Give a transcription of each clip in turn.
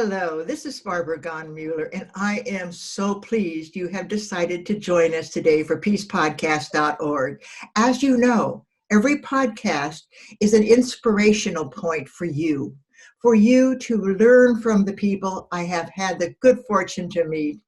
Hello, this is Barbara Gonmuller, and I am so pleased you have decided to join us today for peacepodcast.org. As you know, every podcast is an inspirational point for you to learn from the people I have had the good fortune to meet,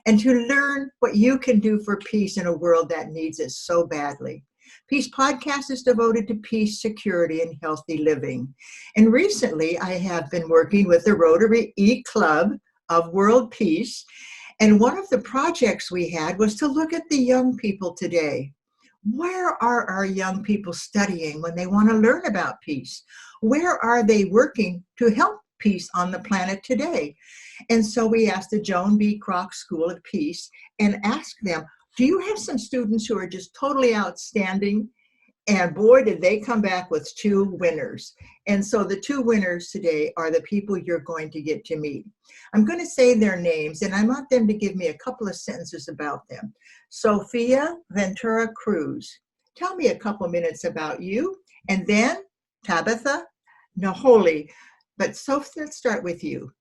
and to learn what you can do for peace in a world that needs it so badly. Peace Podcast is devoted to peace, security, and healthy living. And recently, I have been working with the Rotary E-Club of World Peace. And one of the projects we had was to look at the young people today. Where are our young people studying when they want to learn about peace? Where are they working to help peace on the planet today? And so we asked the Joan B. Kroc School of Peace and asked them, do you have some students who are just totally outstanding? And boy, did they come back with two winners. And so the two winners today are the people you're going to get to meet. I'm going to say their names, and I want them to give me a couple of sentences about them. Sophia Ventura Cruess. Tell me a couple minutes about you. And then Tabitha Naholi. But Sophie, let's start with you.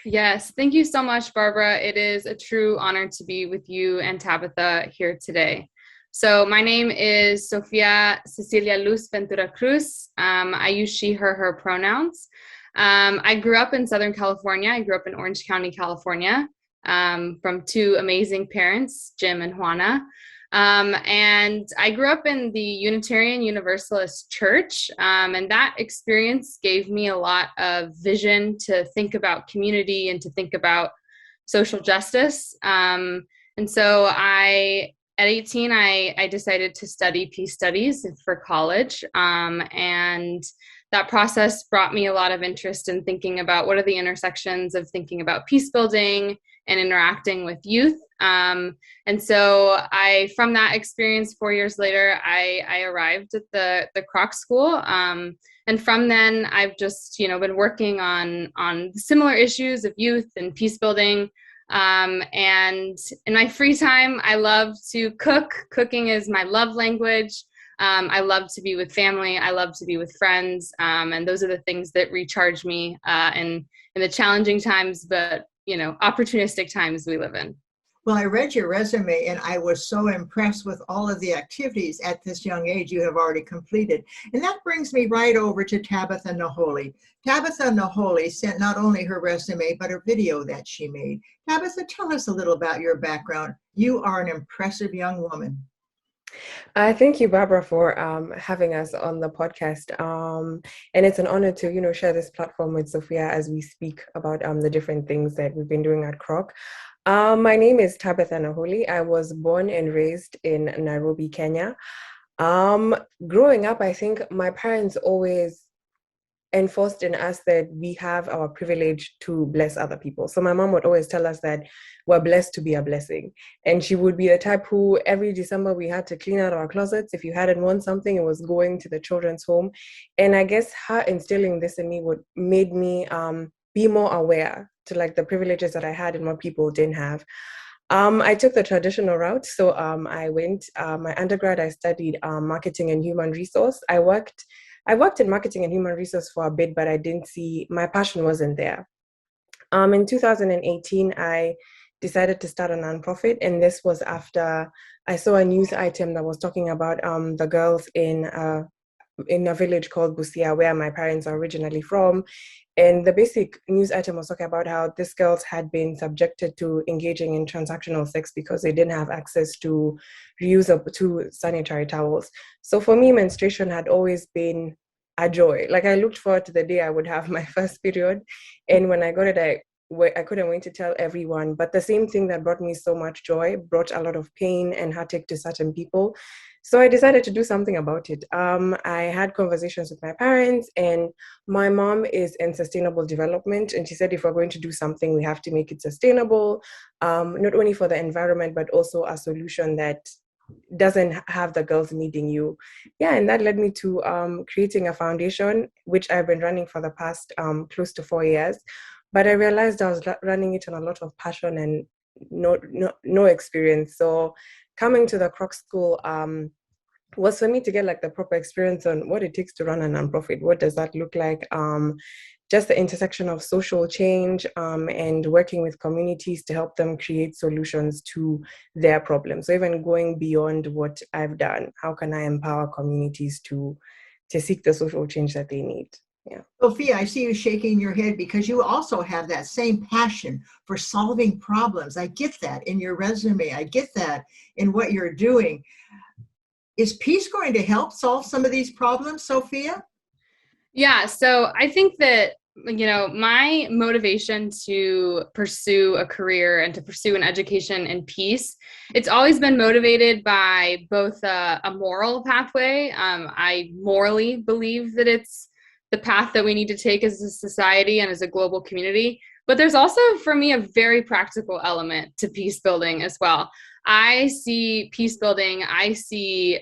Yes, thank you so much, Barbara. It is a true honor to be with you and Tabitha here today. So my name is Sophia Cecilia Ventura Cruess. I use she, her pronouns. I grew up in Southern California. I grew up in Orange County, California, from two amazing parents, Jim and Juana. And I grew up in the Unitarian Universalist Church, and that experience gave me a lot of vision to think about community and to think about social justice. And so at 18, I decided to study peace studies for college, and that process brought me a lot of interest in thinking about what are the intersections of thinking about peace building and interacting with youth. And so from that experience, 4 years later, I arrived at the Kroc School. And from then I've just, been working on similar issues of youth and peace building. And in my free time, I love to cook. Cooking is my love language. I love to be with family. I love to be with friends. And those are the things that recharge me in the challenging times, but opportunistic times we live in. Well, I read your resume and I was so impressed with all of the activities at this young age you have already completed. And that brings me right over to Tabitha Naholi. Tabitha Naholi sent not only her resume, but a video that she made. Tabitha, tell us a little about your background. You are an impressive young woman. Thank you, Barbara, for having us on the podcast. And it's an honor to, share this platform with Sophia as we speak about the different things that we've been doing at Kroc. My name is Tabitha Naholi. I was born and raised in Nairobi, Kenya. Growing up, I think my parents always enforced in us that we have our privilege to bless other people. So my mom would always tell us that we're blessed to be a blessing. And she would be the type who every December we had to clean out our closets. If you hadn't won something, it was going to the children's home. And I guess her instilling this in me made me be more aware to the privileges that I had and what people didn't have. I took the traditional route. So I went, my undergrad, I studied marketing and human resource. I worked in marketing and human resource for a bit, but I didn't see, my passion wasn't there. In 2018, I decided to start a nonprofit, and this was after I saw a news item that was talking about the girls in a village called Busia, where my parents are originally from. And the basic news item was talking about how these girls had been subjected to engaging in transactional sex because they didn't have access to reusable sanitary towels. So for me, menstruation had always been a joy. I looked forward to the day I would have my first period. And when I got it, I couldn't wait to tell everyone. But the same thing that brought me so much joy brought a lot of pain and heartache to certain people. So I decided to do something about it. I had conversations with my parents, and my mom is in sustainable development. And she said, if we're going to do something, we have to make it sustainable, not only for the environment, but also a solution that doesn't have the girls needing you. Yeah, and that led me to creating a foundation, which I've been running for the past close to 4 years. But I realized I was running it on a lot of passion and no experience. So coming to the Kroc School was for me to get like the proper experience on what it takes to run a nonprofit. What does that look like? Just the intersection of social change and working with communities to help them create solutions to their problems. So even going beyond what I've done, how can I empower communities to seek the social change that they need? Yeah. Sophia, I see you shaking your head because you also have that same passion for solving problems. I get that in your resume. I get that in what you're doing. Is peace going to help solve some of these problems, Sophia? Yeah, so I think that, my motivation to pursue a career and to pursue an education in peace, it's always been motivated by both a moral pathway. I morally believe that it's the path that we need to take as a society and as a global community. But there's also, for me, a very practical element to peace building as well. I see peace building, I see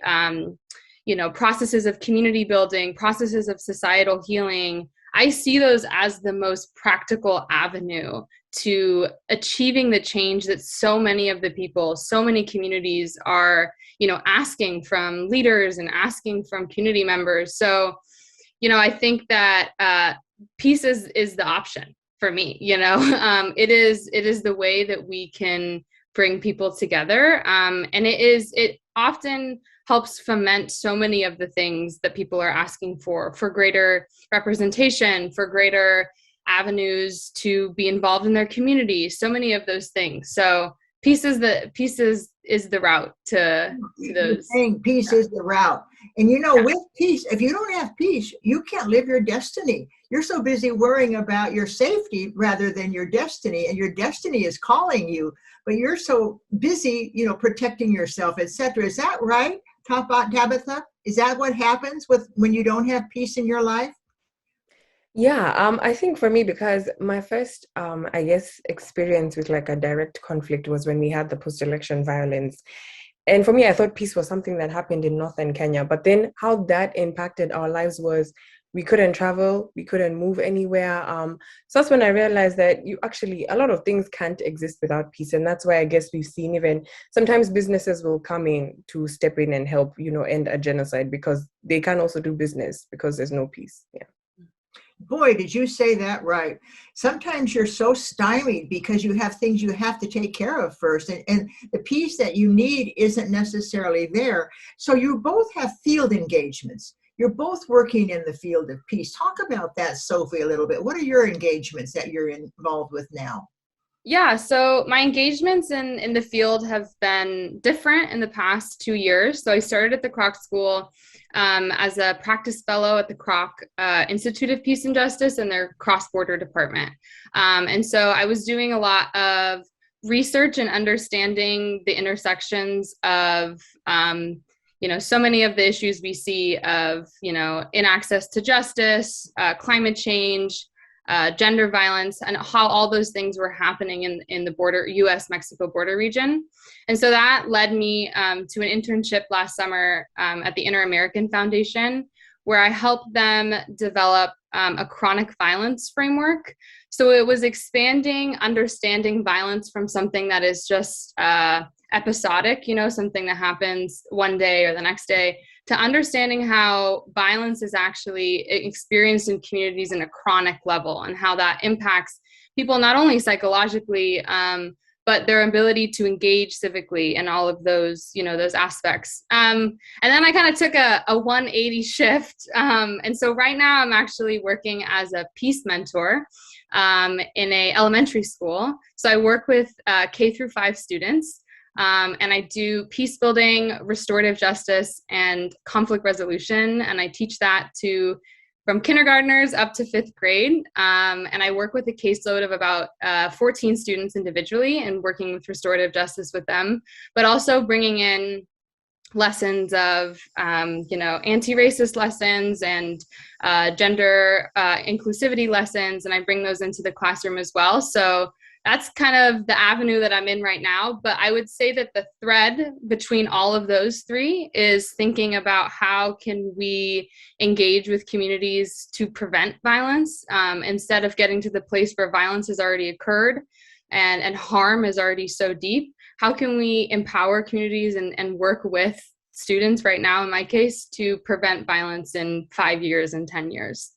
processes of community building, processes of societal healing. I see those as the most practical avenue to achieving the change that so many of the people, so many communities are, asking from leaders and asking from community members. So, I think that peace is the option for me. It is the way that we can bring people together, and it often helps foment so many of the things that people are asking for greater representation, for greater avenues to be involved in their community, so many of those things. So peace is the route to those. You're saying peace is the route. And with peace, if you don't have peace, you can't live your destiny. You're so busy worrying about your safety rather than your destiny, and your destiny is calling you, but you're so busy, protecting yourself, etc. Is that right, Tabitha? Is that what happens when you don't have peace in your life? Yeah, I think for me, because my first, experience with like a direct conflict was when we had the post-election violence. And for me, I thought peace was something that happened in northern Kenya. But then how that impacted our lives was we couldn't travel, we couldn't move anywhere. So that's when I realized that a lot of things can't exist without peace. And that's why I guess we've seen even sometimes businesses will come in to step in and help, end a genocide, because they can also do business because there's no peace. Yeah. Boy, did you say that right. Sometimes you're so stymied because you have things you have to take care of first, and the peace that you need isn't necessarily there. So you both have field engagements. You're both working in the field of peace. Talk about that, Sophie, a little bit. What are your engagements that you're involved with now? Yeah, so my engagements in the field have been different in the past 2 years. So I started at the Kroc School as a practice fellow at the Kroc Institute of Peace and Justice and their cross-border department. And so I was doing a lot of research and understanding the intersections of, so many of the issues we see of, inaccess to justice, climate change, gender violence, and how all those things were happening in the border, U.S.-Mexico border region. And so that led me to an internship last summer at the Inter-American Foundation, where I helped them develop a chronic violence framework. So it was expanding, understanding violence from something that is just episodic, something that happens one day or the next day, to understanding how violence is actually experienced in communities in a chronic level, and how that impacts people not only psychologically, but their ability to engage civically and all of those, those aspects. And then I kind of took a 180 shift. And so right now I'm actually working as a peace mentor in a elementary school. So I work with K-5 students. And I do peace building, restorative justice, and conflict resolution. And I teach that from kindergartners up to 5th grade. And I work with a caseload of about 14 students individually and working with restorative justice with them, but also bringing in lessons of, anti-racist lessons and gender inclusivity lessons. And I bring those into the classroom as well. So that's kind of the avenue that I'm in right now. But I would say that the thread between all of those three is thinking about how can we engage with communities to prevent violence, instead of getting to the place where violence has already occurred and harm is already so deep. How can we empower communities and work with students right now, in my case, to prevent violence in 5 years and 10 years.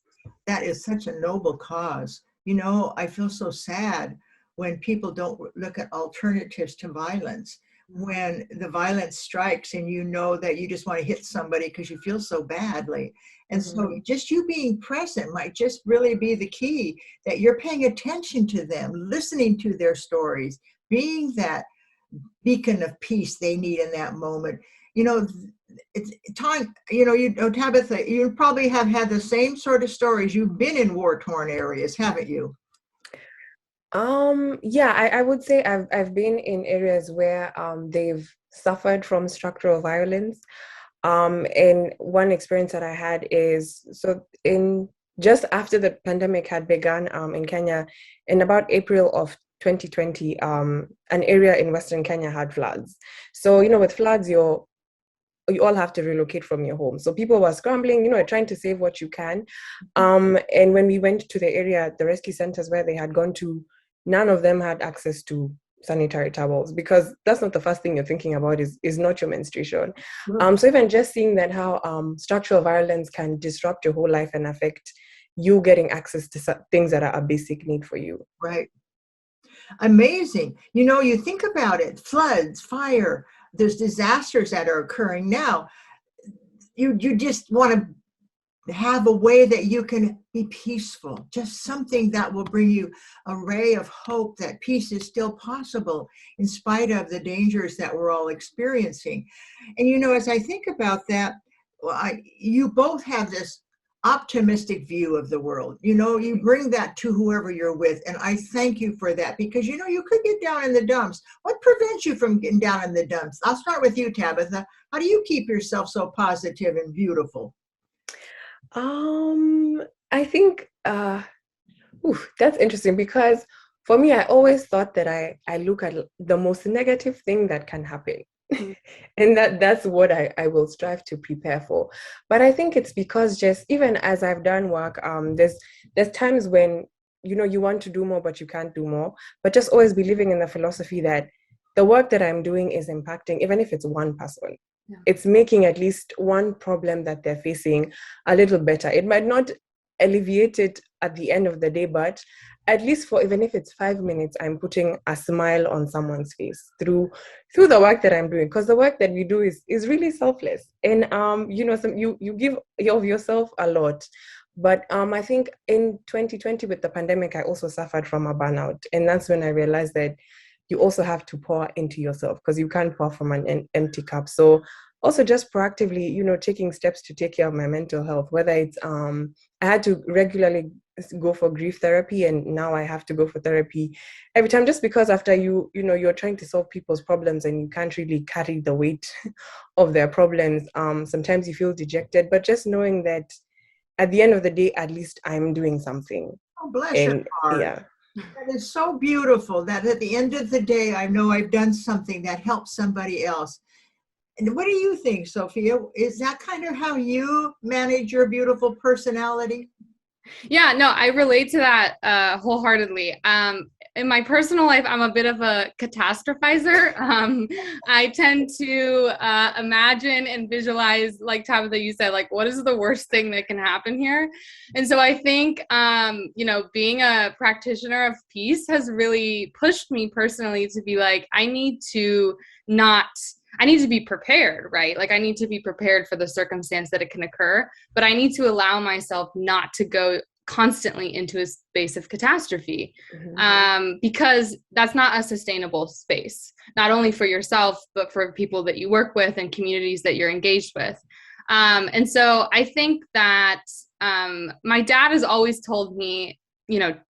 That is such a noble cause. You know, I feel so sad when people don't look at alternatives to violence. When the violence strikes and you know that you just want to hit somebody because you feel so badly. And so just you being present might just really be the key, that you're paying attention to them, listening to their stories, being that beacon of peace they need in that moment. You know, it's time, Tabitha, you probably have had the same sort of stories. You've been in war-torn areas, haven't you? Yeah, I would say I've been in areas where they've suffered from structural violence. And one experience that I had is, so in just after the pandemic had begun in Kenya, in about April of 2020, an area in Western Kenya had floods. So, with floods, you all have to relocate from your home. So people were scrambling, trying to save what you can. And when we went to the area, the rescue centers where they had gone to, none of them had access to sanitary towels, because that's not the first thing you're thinking about is not your menstruation. So even just seeing that how structural violence can disrupt your whole life and affect you getting access to things that are a basic need for you. Right. Amazing. You think about it, floods, fire, there's disasters that are occurring now. You just want to have a way that you can be peaceful, just something that will bring you a ray of hope that peace is still possible in spite of the dangers that we're all experiencing. And as I think about that, you both have this optimistic view of the world. You bring that to whoever you're with, and I thank you for that, because you could get down in the dumps. What prevents you from getting down in the dumps? I'll start with you, Tabitha. How do you keep yourself so positive and beautiful? I think that's interesting, because for me, I always thought that I look at the most negative thing that can happen. And that's what I will strive to prepare for. But I think it's because just even as I've done work, there's times when you want to do more but you can't do more, but just always believing in the philosophy that the work that I'm doing is impacting, even if it's one person. Yeah. It's making at least one problem that they're facing a little better. It might not alleviate it at the end of the day, but at least for even if it's 5 minutes, I'm putting a smile on someone's face through the work that I'm doing. Because the work that we do is really selfless, and you give of yourself a lot. But I think in 2020 with the pandemic, I also suffered from a burnout, and that's when I realized that you also have to pour into yourself, because you can't pour from an empty cup. So also just proactively, taking steps to take care of my mental health, whether it's, I had to regularly go for grief therapy, and now I have to go for therapy every time, just because after you're trying to solve people's problems and you can't really carry the weight of their problems. Sometimes you feel dejected, but just knowing that at the end of the day, at least I'm doing something. Oh, bless your heart. Yeah. That is so beautiful, that at the end of the day, I know I've done something that helps somebody else. And what do you think, Sophia? Is that kind of how you manage your beautiful personality? Yeah, no, I relate to that wholeheartedly. In my personal life, I'm a bit of a catastrophizer. I tend to imagine and visualize, like Tabitha, you said, like, what is the worst thing that can happen here? And so I think, being a practitioner of peace has really pushed me personally to be like, I need to be prepared, right? Like I need to be prepared for the circumstance that it can occur, but I need to allow myself not to go constantly into a space of catastrophe, because that's not a sustainable space, not only for yourself, but for people that you work with and communities that you're engaged with. And so I think that my dad has always told me,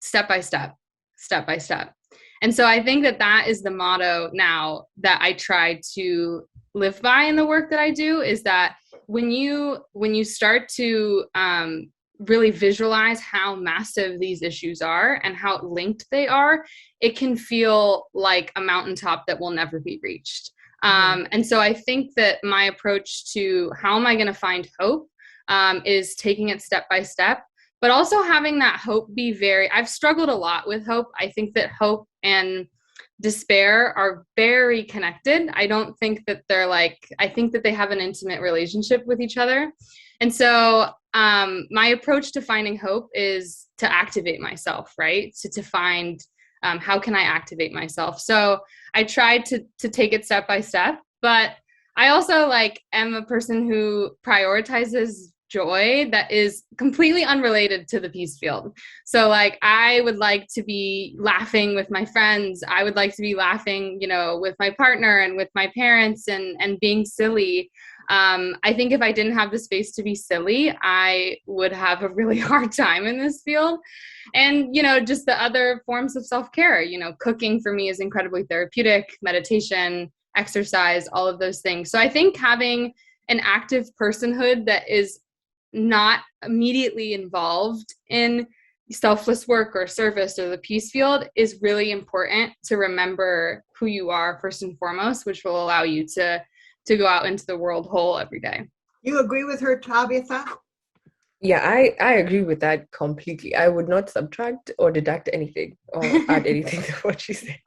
step by step, step by step. And so I think that is the motto now that I try to live by in the work that I do, is that when you start to really visualize how massive these issues are and how linked they are, it can feel like a mountaintop that will never be reached. And so I think that my approach to how am I going to find hope is taking it step by step, but also having that hope be I've struggled a lot with hope. I think that hope and despair are very connected. I don't think that I think that they have an intimate relationship with each other. And so my approach to finding hope is to activate myself, right? So to find how can I activate myself? So I tried to take it step by step, but I also am a person who prioritizes joy that is completely unrelated to the peace field. So I would like to be laughing with my friends. I would like to be laughing, with my partner and with my parents and being silly. I think if I didn't have the space to be silly, I would have a really hard time in this field. And, just the other forms of self-care, cooking for me is incredibly therapeutic, meditation, exercise, all of those things. So I think having an active personhood that is not immediately involved in selfless work or service or the peace field is really important to remember who you are first and foremost, which will allow you to go out into the world whole every day. You agree with her, Tabitha? Yeah, I agree with that completely. I would not subtract or deduct anything or add anything to what she said.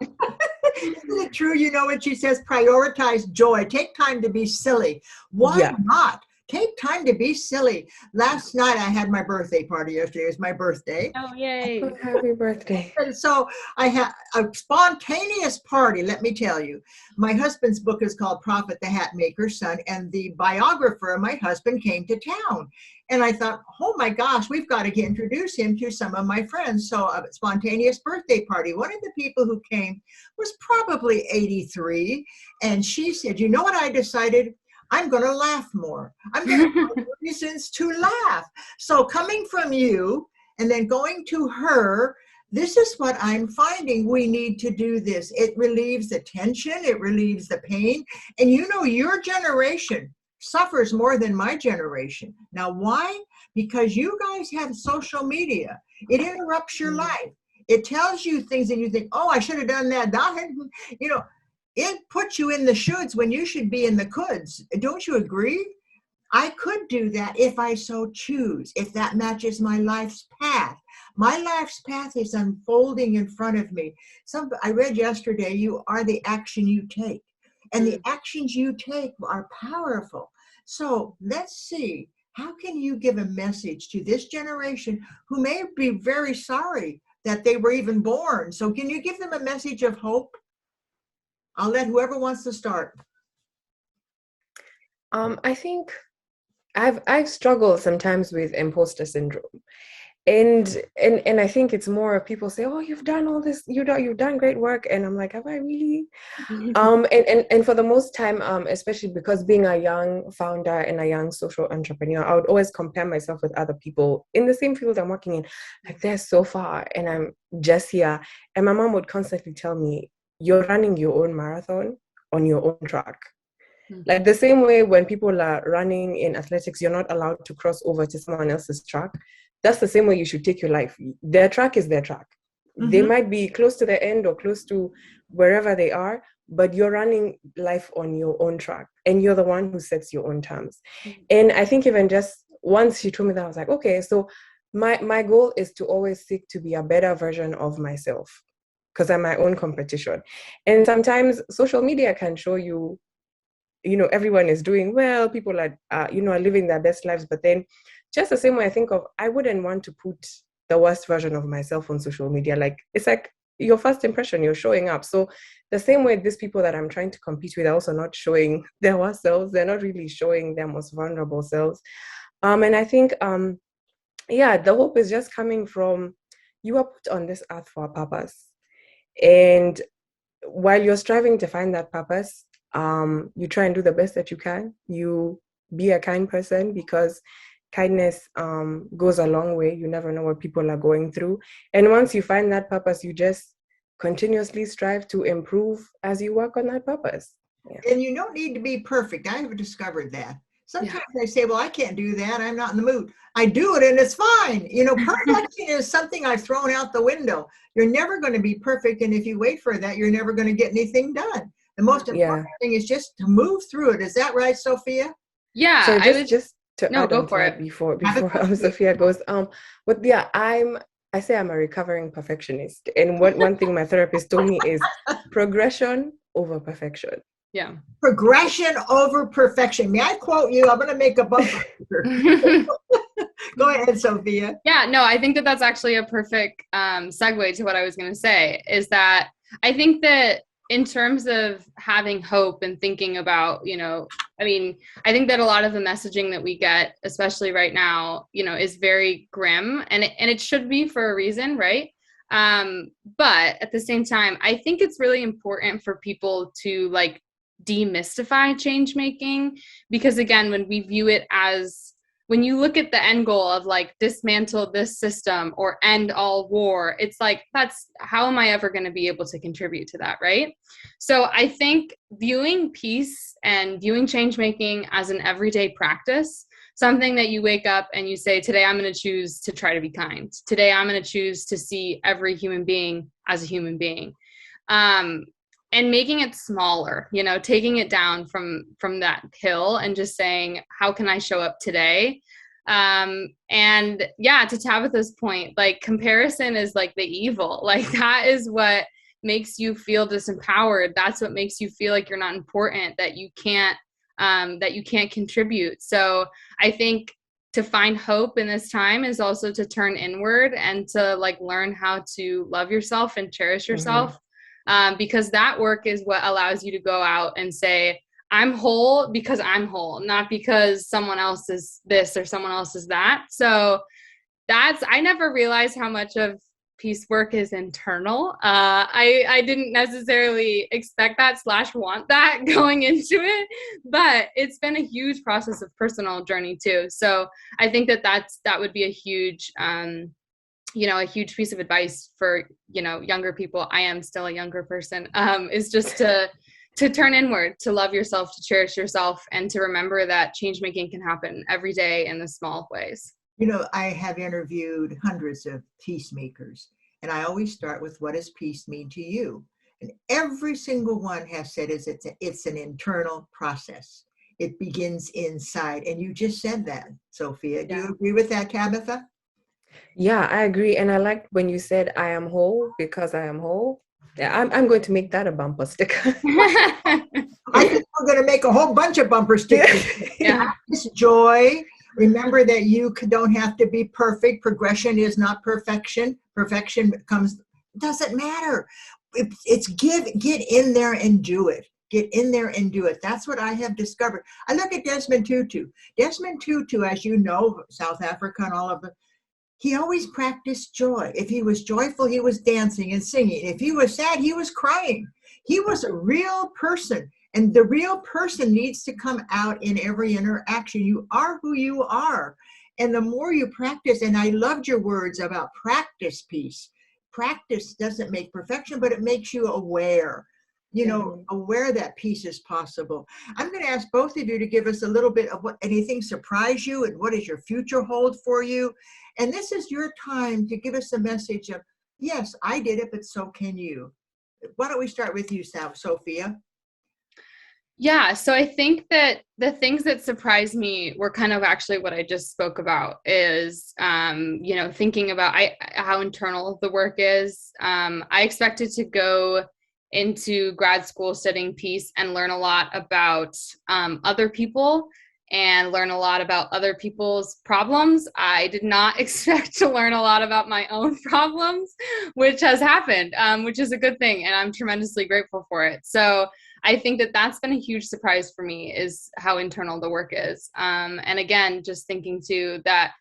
Isn't it true? You know what she says? Prioritize joy. Take time to be silly. Why not? Take time to be silly. Last night I had my birthday party yesterday. It was my birthday. Oh, yay. Oh, happy birthday. And so I had a spontaneous party, let me tell you. My husband's book is called Prophet the Hat Maker's Son, and the biographer of my husband came to town. And I thought, oh my gosh, we've got to introduce him to some of my friends. So a spontaneous birthday party. One of the people who came was probably 83. And she said, you know what I decided? I'm going to laugh more. I'm going to find reasons to laugh. So coming from you and then going to her, this is what I'm finding. We need to do this. It relieves the tension. It relieves the pain. And your generation suffers more than my generation. Now, why? Because you guys have social media. It interrupts your life. It tells you things and you think, oh, I should have done that. It puts you in the shoulds when you should be in the coulds. Don't you agree? I could do that if I so choose, if that matches my life's path. My life's path is unfolding in front of me. I read yesterday, you are the action you take. And the actions you take are powerful. So let's see, how can you give a message to this generation who may be very sorry that they were even born? So can you give them a message of hope? I'll let whoever wants to start. I think I've struggled sometimes with imposter syndrome. And I think it's more people say, oh, you've done all this, you've done great work. And I'm like, have I really? And for the most time, especially because being a young founder and a young social entrepreneur, I would always compare myself with other people in the same field I'm working in. Like, they're so far and I'm just here. And my mom would constantly tell me, you're running your own marathon on your own track. Like the same way when people are running in athletics, you're not allowed to cross over to someone else's track. That's the same way you should take your life. Their track is their track. They might be close to the end or close to wherever they are, but you're running life on your own track and you're the one who sets your own terms. And I think even just once she told me that, I was like, okay, so my goal is to always seek to be a better version of myself because I'm my own competition. And sometimes social media can show you, everyone is doing well, people are, are living their best lives. But then just the same way I think of, I wouldn't want to put the worst version of myself on social media. Like, it's like your first impression, you're showing up. So the same way these people that I'm trying to compete with are also not showing their worst selves. They're not really showing their most vulnerable selves. And I think, the hope is just coming from, you are put on this earth for a purpose. And while you're striving to find that purpose, you try and do the best that you can. You be a kind person because kindness goes a long way. You never know what people are going through. And once you find that purpose, you just continuously strive to improve as you work on that purpose. Yeah. And you don't need to be perfect. I have discovered that. Sometimes I say, well, I can't do that. I'm not in the mood. I do it and it's fine. Perfection is something I've thrown out the window. You're never going to be perfect. And if you wait for that, you're never going to get anything done. The most important thing is just to move through it. Is that right, Sophia? Yeah. So just to add go on for to it. Before Sophia goes, I'm I say I'm a recovering perfectionist. And one thing my therapist told me is progression over perfection. Yeah. Progression over perfection. May I quote you? I'm going to make a bumper. Go ahead, Sophia. Yeah, no, I think that that's actually a perfect segue to what I was going to say, is that I think that in terms of having hope and thinking about, I think that a lot of the messaging that we get, especially right now, is very grim, and it should be for a reason, right? But at the same time, I think it's really important for people to like demystify change making, because again, when we view it as, when you look at the end goal of like dismantle this system or end all war, it's like, how am I ever going to be able to contribute to that, right? So I think viewing peace and viewing change making as an everyday practice, something that you wake up and you say, today I'm going to choose to try to be kind. Today I'm going to choose to see every human being as a human being. And making it smaller, taking it down from that hill and just saying, how can I show up today? And yeah, to Tabitha's point, like comparison is like the evil, like that is what makes you feel disempowered. That's what makes you feel like you're not important, that you can't contribute. So I think to find hope in this time is also to turn inward and to like learn how to love yourself and cherish yourself. Because that work is what allows you to go out and say, I'm whole because I'm whole, not because someone else is this or someone else is that. So I never realized how much of peace work is internal. I didn't necessarily expect that / want that going into it, but it's been a huge process of personal journey too. So I think that would be a huge, a huge piece of advice for, younger people. I am still a younger person, is just to turn inward, to love yourself, to cherish yourself, and to remember that change making can happen every day in the small ways. I have interviewed hundreds of peacemakers, and I always start with, what does peace mean to you? And every single one has said it's an internal process. It begins inside. And you just said that, Sophia. Do you agree with that, Tabitha? Yeah, I agree. And I liked when you said, I am whole because I am whole. Yeah, I'm going to make that a bumper sticker. I think we're going to make a whole bunch of bumper stickers. Yeah. Practice joy. Remember that you don't have to be perfect. Progression is not perfection. Perfection doesn't matter. It's get in there and do it. Get in there and do it. That's what I have discovered. I look at Desmond Tutu. Desmond Tutu, as you know, South Africa and all of the, he always practiced joy. If he was joyful, he was dancing and singing. If he was sad, he was crying. He was a real person. And the real person needs to come out in every interaction. You are who you are. And the more you practice, and I loved your words about practice peace. Practice doesn't make perfection, but it makes you aware. Aware that peace is possible. I'm going to ask both of you to give us a little bit of what anything surprised you and what does your future hold for you. And this is your time to give us a message of, yes, I did it, but so can you. Why don't we start with you, Sophia? Yeah, so I think that the things that surprised me were kind of actually what I just spoke about is, thinking about how internal the work is. I expected to go into grad school studying peace and learn a lot about other people and learn a lot about other people's problems. I did not expect to learn a lot about my own problems, which has happened, which is a good thing. And I'm tremendously grateful for it. So I think that that's been a huge surprise for me, is how internal the work is. And again, just thinking too that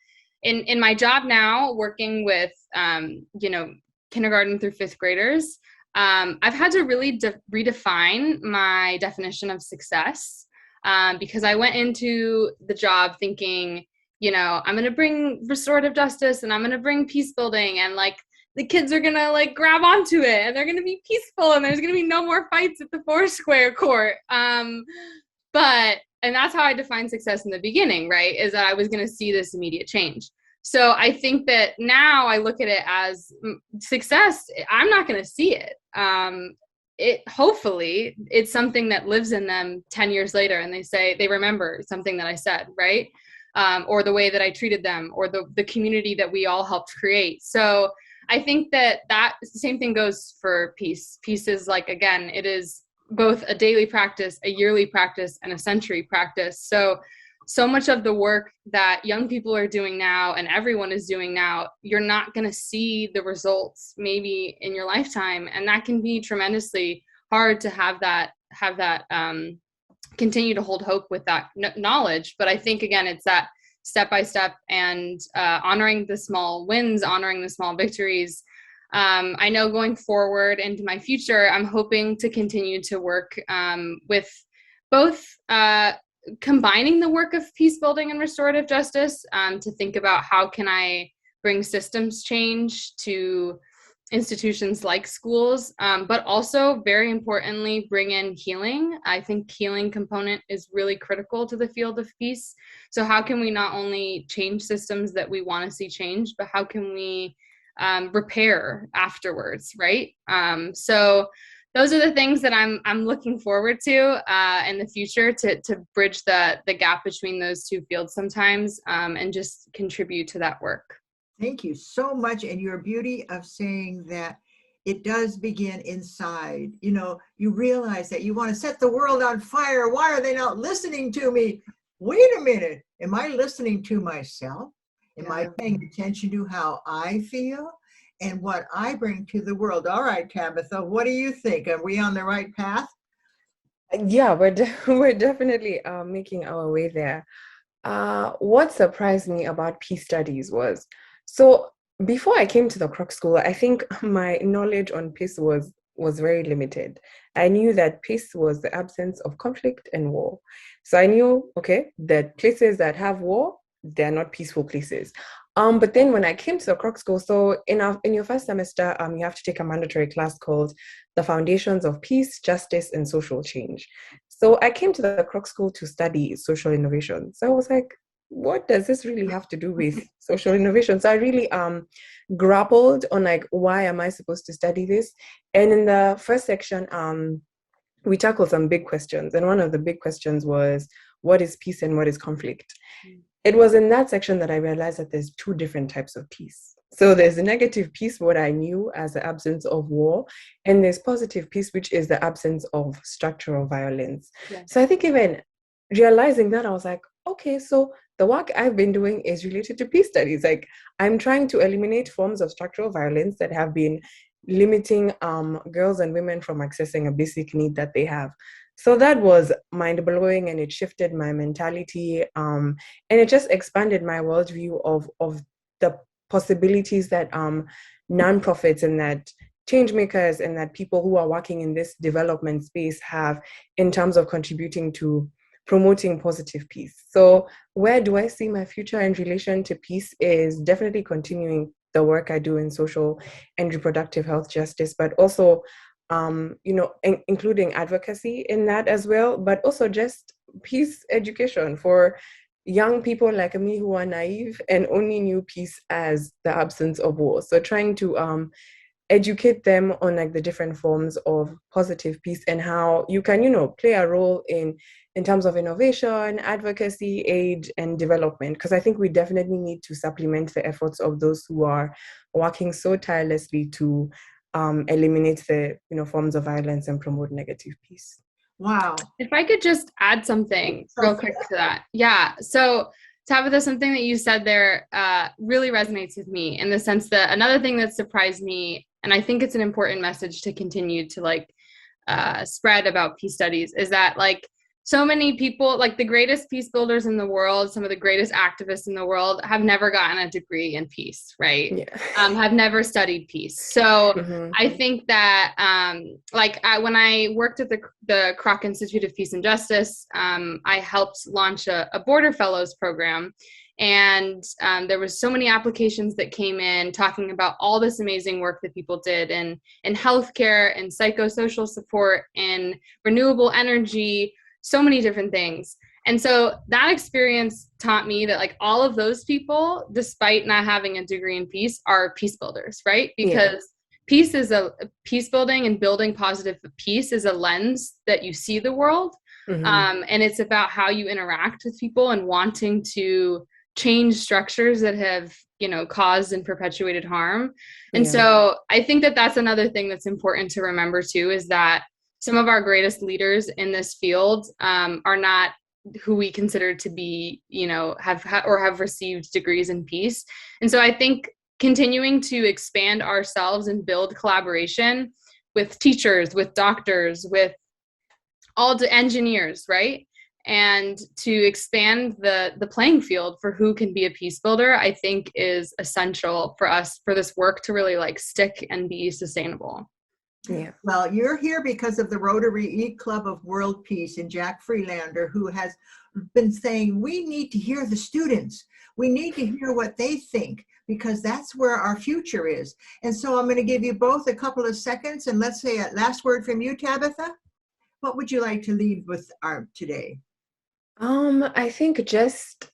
in my job now, working with, kindergarten through 5th graders, I've had to really redefine my definition of success, because I went into the job thinking, I'm going to bring restorative justice and I'm going to bring peace building, and like the kids are going to like grab onto it and they're going to be peaceful and there's going to be no more fights at the 4-square court. And that's how I defined success in the beginning, right? Is that I was going to see this immediate change. So I think that now I look at it as success. I'm not going to see it. Hopefully it's something that lives in them 10 years later and they remember something that I said, right? or the way that I treated them, or the community that we all helped create. So I think that the same thing goes for peace. Peace is like, again, it is both a daily practice, a yearly practice, and a century practice. So much of the work that young people are doing now and everyone is doing now, you're not going to see the results maybe in your lifetime. And that can be tremendously hard to have that continue to hold hope with that knowledge. But I think, again, it's that step by step and honoring the small wins, honoring the small victories. I know going forward into my future, I'm hoping to continue to work with both combining the work of peace building and restorative justice to think about how can I bring systems change to institutions like schools, but also very importantly, bring in healing. I think healing component is really critical to the field of peace. So how can we not only change systems that we want to see changed, but how can we repair afterwards, right? So those are the things that I'm looking forward to in the future to bridge the gap between those two fields sometimes and just contribute to that work. Thank you so much. And your beauty of saying that it does begin inside. You know, you realize that you want to set the world on fire. Why are they not listening to me? Wait a minute. Am I listening to myself? Am I paying attention to how I feel and what I bring to the world? All right, Tabitha, what do you think? Are we on the right path? Yeah, we're definitely making our way there. What surprised me about peace studies was, so before I came to the Kroc school, I think my knowledge on peace was very limited. I knew that peace was the absence of conflict and war. So I knew, okay, that places that have war, they're not peaceful places. But then when I came to the Kroc school, so in your first semester, you have to take a mandatory class called The Foundations of Peace, Justice, and Social Change. So I came to the Kroc school to study social innovation. So I was like, what does this really have to do with social innovation? So I really grappled on like, why am I supposed to study this? And in the first section, we tackled some big questions. And one of the big questions was, what is peace and what is conflict? It was in that section that I realized that there's two different types of peace. So there's a negative peace, what I knew as the absence of war, and there's positive peace, which is the absence of structural violence. Yeah. So I think even realizing that, I was like, okay, so the work I've been doing is related to peace studies. Like, I'm trying to eliminate forms of structural violence that have been limiting girls and women from accessing a basic need that they have. So that was mind-blowing, and it shifted my mentality, and it just expanded my worldview of the possibilities that nonprofits and that change makers and that people who are working in this development space have in terms of contributing to promoting positive peace. So where do I see my future in relation to peace is definitely continuing the work I do in social and reproductive health justice, but also including advocacy in that as well, but also just peace education for young people like me who are naive and only knew peace as the absence of war. So trying to educate them on like the different forms of positive peace and how you can, play a role in terms of innovation, advocacy, aid, and development. Because I think we definitely need to supplement the efforts of those who are working so tirelessly to eliminate the forms of violence and promote negative peace. Wow. If I could just add something real quick to that. Yeah. So Tabitha, something that you said there really resonates with me in the sense that another thing that surprised me, and I think it's an important message to continue to spread about peace studies, is that so many people, the greatest peace builders in the world, some of the greatest activists in the world have never gotten a degree in peace, right? Yeah. Have never studied peace. So I think that when I worked at the Kroc Institute of Peace and Justice, I helped launch a Border Fellows program. And there was so many applications that came in talking about all this amazing work that people did in healthcare and psychosocial support and renewable energy, so many different things. And so that experience taught me that all of those people, despite not having a degree in peace, are peace builders, right? Because peace is peace building and building positive peace is a lens that you see the world. And it's about how you interact with people and wanting to change structures that have, caused and perpetuated harm. And so I think that that's another thing that's important to remember too, is that some of our greatest leaders in this field are not who we consider to be, have received degrees in peace. And so I think continuing to expand ourselves and build collaboration with teachers, with doctors, with all the engineers, right? And to expand the playing field for who can be a peace builder, I think is essential for us, for this work to really stick and be sustainable. Yeah. Well, you're here because of the Rotary E-Club of World Peace and Jack Freelander, who has been saying, we need to hear the students. We need to hear what they think, because that's where our future is. And so I'm going to give you both a couple of seconds, and let's say a last word from you, Tabitha. What would you like to leave with our today? I think just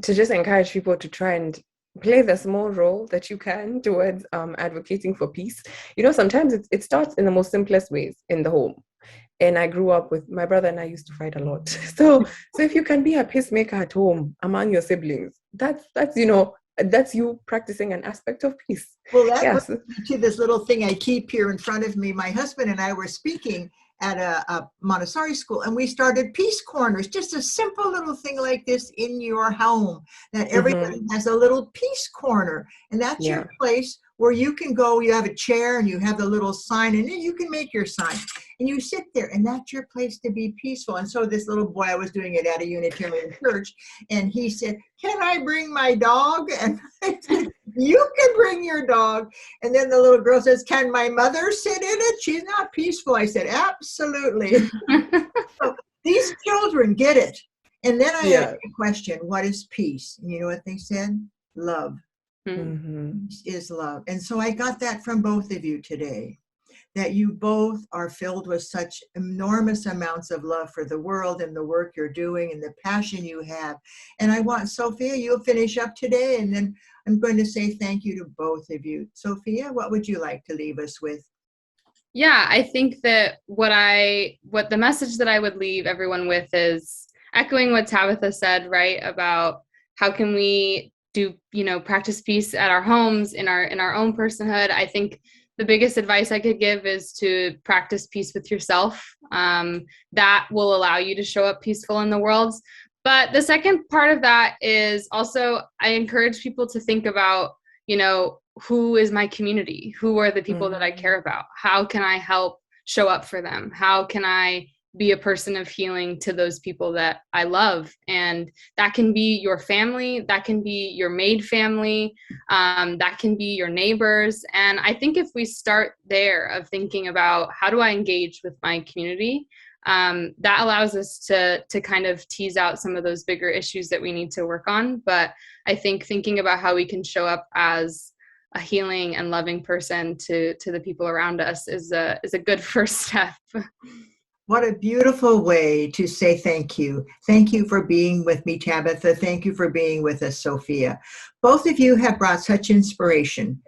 encourage people to try and play the small role that you can towards advocating for peace. Sometimes it starts in the most simplest ways in the home. And I grew up with my brother and I used to fight a lot. So if you can be a peacemaker at home among your siblings, that's you practicing an aspect of peace. Well, that brings me to this little thing I keep here in front of me. My husband and I were speaking at a Montessori school, and we started peace corners, just a simple little thing like this in your home, that everybody has a little peace corner, and that's your place where you can go. You have a chair and you have the little sign, and then you can make your sign and you sit there, and that's your place to be peaceful. And so this little boy, I was doing it at a Unitarian church, and he said, can I bring my dog? And I said, you can bring your dog. And then the little girl says, can my mother sit in it? She's not peaceful. I said, absolutely. So these children get it. And then I asked a question, what is peace? And you know what they said? Love. Peace is love. And so I got that from both of you today, that you both are filled with such enormous amounts of love for the world and the work you're doing and the passion you have. And I want, Sophia, you'll finish up today, and then I'm going to say thank you to both of you. Sophia, what would you like to leave us with? Yeah, I think that what the message that I would leave everyone with is echoing what Tabitha said, right? About how can we do, practice peace at our homes, in our own personhood. I think the biggest advice I could give is to practice peace with yourself. That will allow you to show up peaceful in the world. But the second part of that is also, I encourage people to think about, who is my community? Who are the people that I care about? How can I help show up for them? How can I be a person of healing to those people that I love? And that can be your family, that can be your maid family, that can be your neighbors. And I think if we start there of thinking about how do I engage with my community, that allows us to kind of tease out some of those bigger issues that we need to work on. But I think thinking about how we can show up as a healing and loving person to the people around us is a good first step. What a beautiful way to say thank you. Thank you for being with me, Tabitha. Thank you for being with us, Sophia. Both of you have brought such inspiration,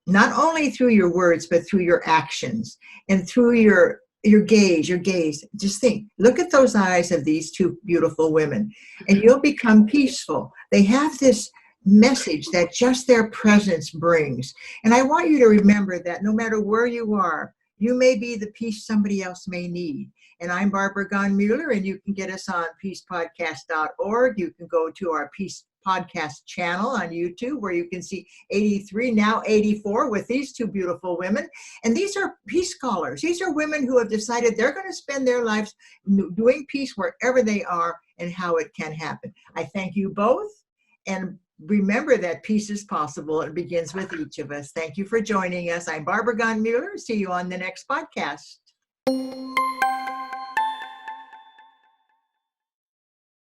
not only through your words, but through your actions and through your gaze. Just think, look at those eyes of these two beautiful women, and you'll become peaceful. They have this message that just their presence brings. And I want you to remember that no matter where you are, you may be the peace somebody else may need. And I'm Barbara Gon-Mueller, and you can get us on peacepodcast.org. You can go to our Peace Podcast channel on YouTube, where you can see 83, now 84, with these two beautiful women. And these are peace scholars. These are women who have decided they're going to spend their lives doing peace wherever they are and how it can happen. I thank you both. And remember that peace is possible. It begins with each of us. Thank you for joining us. I'm Barbara Gon-Mueller. See you on the next podcast.